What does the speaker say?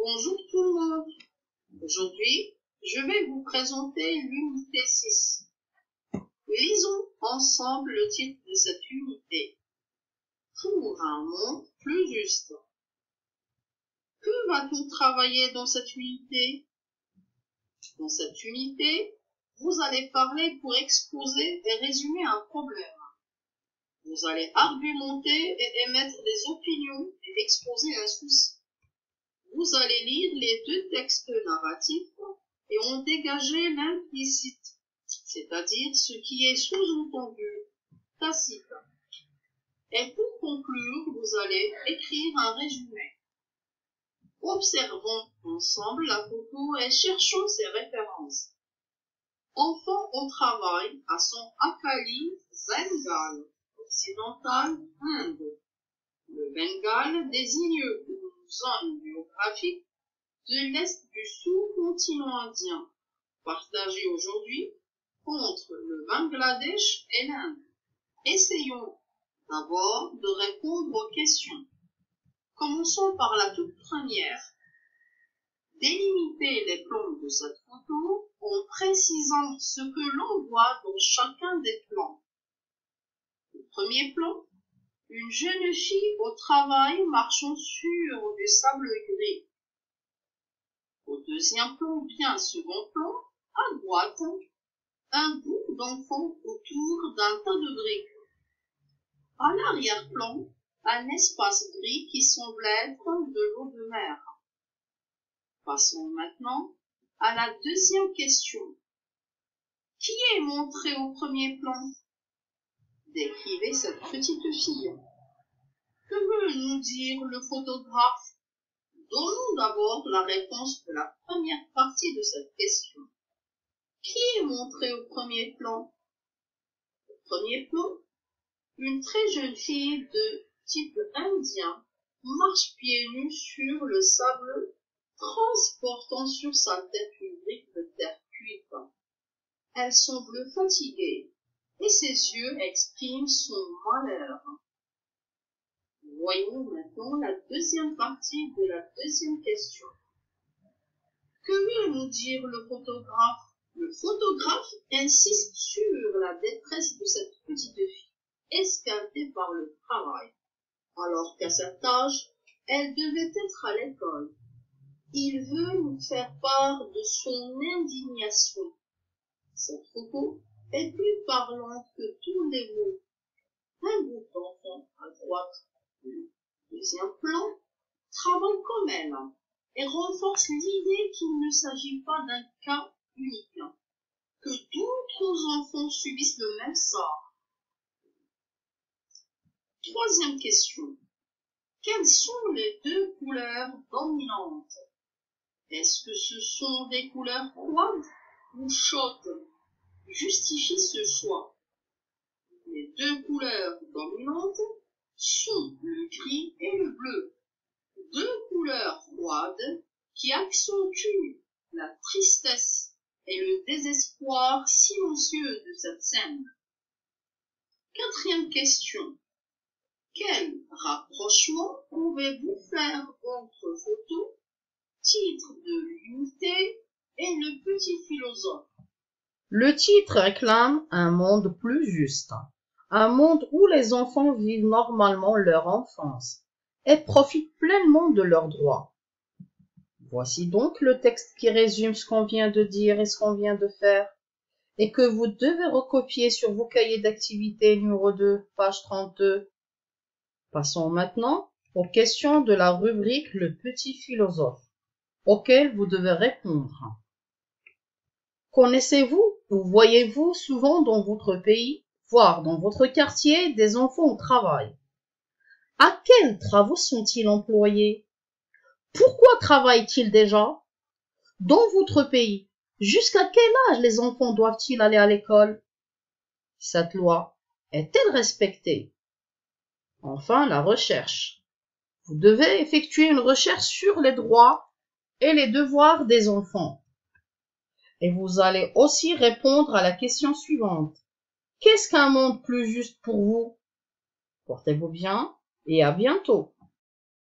Bonjour tout le monde. Aujourd'hui, je vais vous présenter l'unité 6. Lisons ensemble le titre de cette unité. Pour un monde plus juste. Que va-t-on travailler dans cette unité? Dans cette unité, vous allez parler pour exposer et résumer un problème. Vous allez argumenter et émettre des opinions et exposer un souci. Vous allez lire les deux textes narratifs et en dégager l'implicite, c'est-à-dire ce qui est sous-entendu, tacite. Et pour conclure, vous allez écrire un résumé. Observons ensemble la photo et cherchons ses références. Enfant au travail à son Akali Bengal, occidental, Inde. Le Bengale désigne une zone géographique de l'est du sous-continent indien, partagée aujourd'hui entre le Bangladesh et l'Inde. Essayons d'abord de répondre aux questions. Commençons par la toute première. Délimitez les plans de cette photo en précisant ce que l'on voit dans chacun des plans. Le premier plan, une jeune fille au travail marchant sur du sable gris. Au deuxième plan, bien second plan, à droite, un groupe d'enfants autour d'un tas de briques. À l'arrière-plan, un espace gris qui semble être de l'eau de mer. Passons maintenant à la deuxième question. Qui est montré au premier plan? Décrivez cette petite fille. Que veut nous dire le photographe? Donnons d'abord la réponse de la première partie de cette question. Qui est montré au premier plan? Au premier plan, une très jeune fille de type indien marche pieds nus sur le sable, transportant sur sa tête une brique de terre cuite. Elle semble fatiguée et ses yeux expriment son malheur. Voyons maintenant la deuxième partie de la deuxième question. Que veut nous dire le photographe? Le photographe insiste sur la détresse de cette petite fille, escaltée par le travail, alors qu'à cet âge, elle devait être à l'école. Il veut nous faire part de son indignation. Cette photo est plus parlante que tous les mots. Un groupe d'enfants à droite, le deuxième plan, travaille comme elle et renforce l'idée qu'il ne s'agit pas d'un cas unique, que d'autres enfants subissent le même sort. Troisième question. Quelles sont les deux couleurs dominantes? Est-ce que ce sont des couleurs froides ou chaudes? Justifie ce choix. Les deux couleurs dominantes sont le gris et le bleu. Deux couleurs froides qui accentuent la tristesse et le désespoir silencieux de cette scène. Quatrième question. Quel rapprochement pouvez-vous faire entre photo, titre de l'unité et le petit philosophe? Le titre réclame un monde plus juste, un monde où les enfants vivent normalement leur enfance et profitent pleinement de leurs droits. Voici donc le texte qui résume ce qu'on vient de dire et ce qu'on vient de faire, et que vous devez recopier sur vos cahiers d'activité numéro 2, page 32. Passons maintenant aux questions de la rubrique Le petit philosophe, auxquelles vous devez répondre. Connaissez-vous ou voyez-vous souvent dans votre pays, voire dans votre quartier, des enfants au travail? À quels travaux sont-ils employés? Pourquoi travaillent-ils déjà? Dans votre pays, jusqu'à quel âge les enfants doivent-ils aller à l'école? Cette loi est-elle respectée? Enfin, la recherche. Vous devez effectuer une recherche sur les droits et les devoirs des enfants. Et vous allez aussi répondre à la question suivante. Qu'est-ce qu'un monde plus juste pour vous? Portez-vous bien et à bientôt.